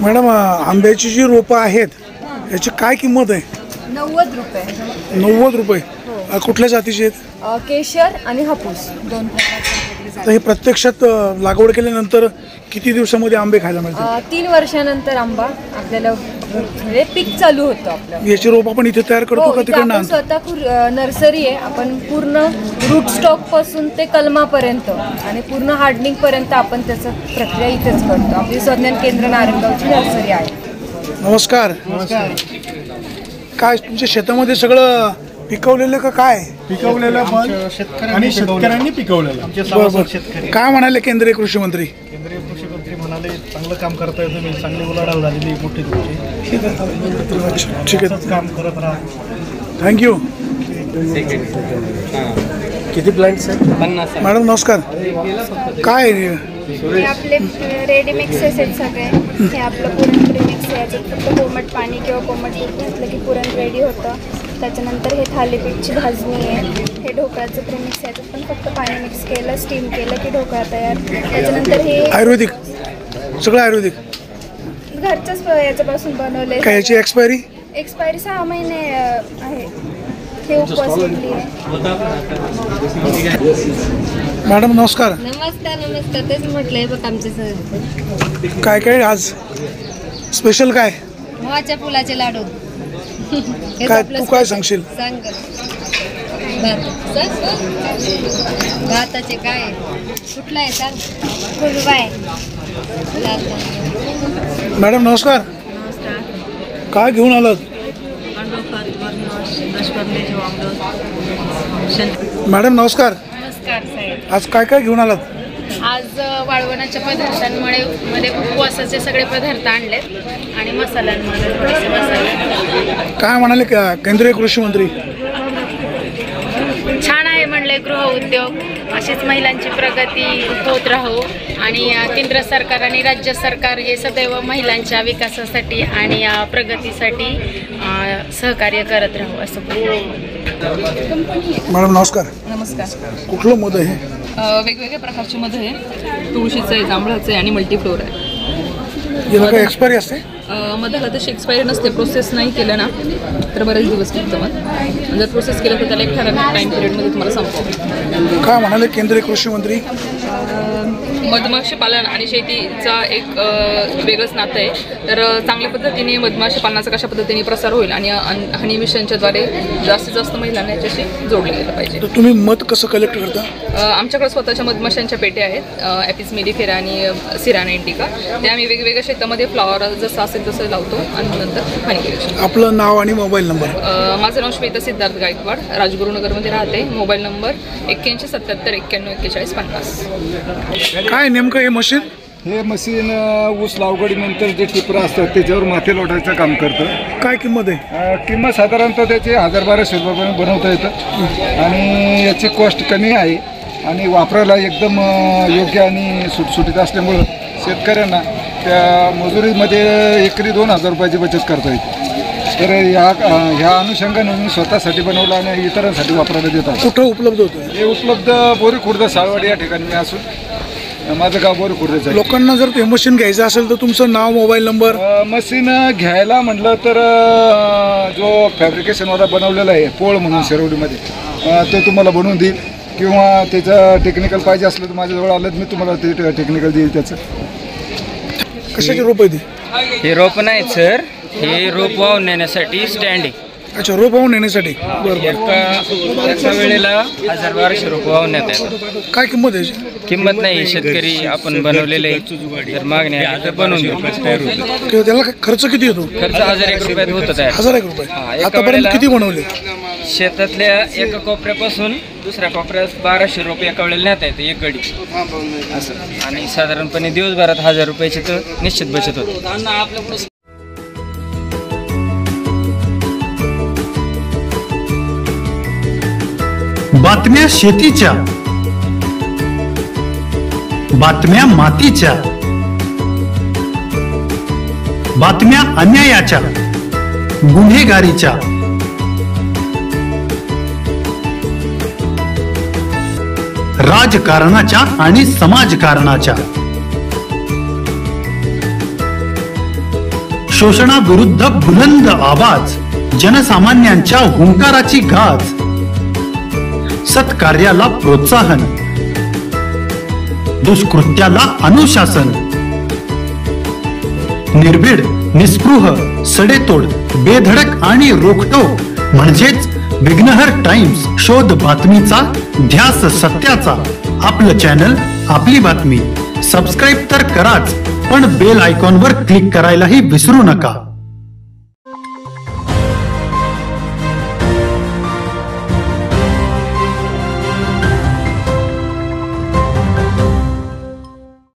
Madam आंब्याची जी रोपं आहेत याची काय किंमत आहे? 90 रुपये. 90 रुपये. कुठल्या जातीचे आहेत? केशर आणि हापूस दोन. तर हे प्रत्यक्षात लागवड केल्यानंतर किती दिवसामध्ये आंबे खायला मिळतात? 3 वर्षानंतर आंबा आपल्याला म्हणजे पीक चालू होतं आपलं. याची रोप आपण इथे तयार करतो का तिकडनं आणतो? स्वतः नर्सरी आहे. आपण पूर्ण रूट स्टॉक पासून ते कलमापर्यंत आणि पूर्ण हार्डनिंग पर्यंत आपण त्याचं प्रक्रिया इथेच करतो. आपली संज्ञान केंद्र नारायणगावची नर्सरी आहे. नमस्कार. काय तुमच्या शेतामध्ये सगळं पिकवलेलं का काय? पिकवलेलं पण आणि शेतकऱ्यांनी पिकवलेलं. काय म्हणाले केंद्रीय कृषी मंत्री? केंद्रीय कृषी मंत्री म्हणाले चांगलं काम करताय तुम्ही, चांगली उलाढाल झालेली मोठी तुमची. ठीक आहे, काम करत राहा. थँक्यू. किती प्लांट्स आहेत? 50. मॅडम नमस्कार. काय हे आपले रेडीमिक्स आहेत सगळे. हे आपलं पुरण प्रीमिक्स आहे. याच्यात फक्त कोमट पाणी किंवा कोमट दूध घातलं की पुरण रेडी होतं. त्याच्यानंतर हे थालीपीठची भाजणी आहे. हे ढोकळ्याचं प्रीमिक्स आहे. याच्यात पण फक्त पाणी मिक्स केलं, स्टीम केलं की ढोकळा तयार. त्याच्यानंतर हे आयुर्वेदिक, सगळं आयुर्वेदिक घरच्याच याच्यापासून बनवले. काय याची एक्सपायरी? 6 महिने आहे. हे उपवासली आहे. मॅडम नमस्कार. नमस्कार. तेच म्हटलंय बघ आमचे सर. काय काय आज स्पेशल काय? गव्हाच्या फुलाचे लाडू. काय तू काय सांगशील? सांग. भाताचे काय कुठला आहे सांग. फुलबाय. मॅडम नमस्कार. काय घेऊन आलात? मॅडम नमस्कार. नमस्कार साहेब. आज काय काय घेऊन आलात? आज वाळवणाच्या पदार्थांमध्ये उपवासाचे सगळे पदार्थ आणलेत आणि मसाल्यांमध्ये थोडेसे मसाले. काय म्हणाले केंद्रीय कृषी मंत्री? छान आहे म्हणले. गृहउद्योग अशीच महिलांची प्रगती होत राहू आणि केंद्र सरकार आणि राज्य सरकार हे सदैव महिलांच्या विकासासाठी आणि प्रगतीसाठी सहकार्य करत राहू असं. मॅडम नमस्कार. नमस्कार. कुठलं मध आहे? वेगवेगळ्या प्रकारचे मध आहे. तुळशीचं आहे, जांभळाचं आहे आणि मल्टीफ्लोर आहे. याला काय एक्सपायरी असते? मधाला तशी एक्सपायरी नसते. प्रोसेस नाही केलं ना तर बरेच दिवस टिकतं मध. जर प्रोसेस केलं तर त्याला एक ठराविक टाईम पिरियडमध्ये तुम्हाला संपतो. काय म्हणाले केंद्रीय कृषी मंत्री? मधमाशी पालन आणि शेतीचा एक वेगळंच नातं आहे. तर चांगल्या पद्धतीने मधमाशी पालनाचा कशा पद्धतीने प्रसार होईल आणि हनी मिशनच्याद्वारे जास्तीत जास्त महिलांना याच्याशी जोडले गेलं पाहिजे. तर तुम्ही मध कसं कलेक्ट करता? आमच्याकडे स्वतःच्या मधमाशांच्या पेट्या आहेत. ॲपिस मेलिफेरा आणि सिराना इंडिका. ते आम्ही वेगवेगळ्या शेतामध्ये फ्लॉवर जसं असेल तसं लावतो आणि नंतर हनी कलेक्शन. आपलं नाव आणि मोबाईल नंबर? माझं नाव श्वेता सिद्धार्थ गायकवाड, राजगुरुनगरमध्ये राहते. Mobile number 8177 91 41 50. काय नेमकं हे मशीन? हे मशीन ऊस लागवडीनंतर जे टिपरं असतात त्याच्यावर माती लोटायचं काम करतं. काय किंमत आहे? किंमत साधारणतः त्याची 1000-1200 रुपयापर्यंत बनवता येतं आणि याची कॉस्ट कमी आहे आणि वापरायला एकदम योग्य आणि सुटसुटीत असल्यामुळं शेतकऱ्यांना त्या मजुरीमध्ये एकरी 2000 रुपयाची बचत करता येते. तर ह्या अनुषंगाने मी स्वतःसाठी बनवलं आणि इतरांसाठी वापरायला देतात. कुठं उपलब्ध होतं? हे उपलब्ध बोरी खुर्द साळवाडी या ठिकाणी मी असून माझं गाव बोरी खुर्दचं आहे. लोकांना जर हे मशीन घ्यायचं असेल तर तुमचं नाव मोबाईल नंबर? मशीन घ्यायला म्हटलं तर जो फॅब्रिकेशनवाला बनवलेला आहे पोळ म्हणून शिरवडीमध्ये तो तुम्हाला बनवून देईल किंवा त्याचं टेक्निकल पाहिजे असलं तर माझ्याजवळ आलं तर मी तुम्हाला ते टेक्निकल देईल. त्याचं कशाची रोप आहे ती? हे रोप नाहीत सर, हे रोप वाहून नेण्यासाठी स्टँड आहे. अच्छा, रोप वाहून नेण्यासाठी. एका वेळेला 1000-1200 रोप वाहून नेतात. काय किंमत आहे? किंमत नाही, शेतकरी आपण बनवलेले तर मागणी आहे तर बनवून देऊ. त्याला खर्च किती येतो? खर्च 1001 रुपयात होतं तयार. 1001 रुपये. आतापर्यंत किती बनवले? शेतातल्या एका कोपऱ्यापासून दुसऱ्या कोपऱ्यात 1200 रुपये एका वेळेला नेता येते एक गडी असं. आणि साधारणपणे दिवसभरात 1000 रुपयाची तर निश्चित बचत होते. बातम्या शेतीच्या, बातम्या मातीच्या, बातम्या अन्यायाच्या, गुन्हेगारीच्या, राजकारणाच्या आणि समाजकारणाच्या, शोषणाविरुद्ध बुलंद आवाज, जनसामान्यांच्या हुंकाराची गाज, सत्कार्याला प्रोत्साहन, दुष्कृत्याला अनुशासन, निर्भीड, निस्पृह, सडेतोड, बेधडक आणि रोखटोक म्हणजेच विघ्नहर टाइम्स. शोध बातमीचा, ध्यास सत्याचा. आपलं चॅनल, आपली बातमी. सबस्क्राईब तर कराच, पण बेल आयकॉनवर क्लिक करायलाही विसरू नका.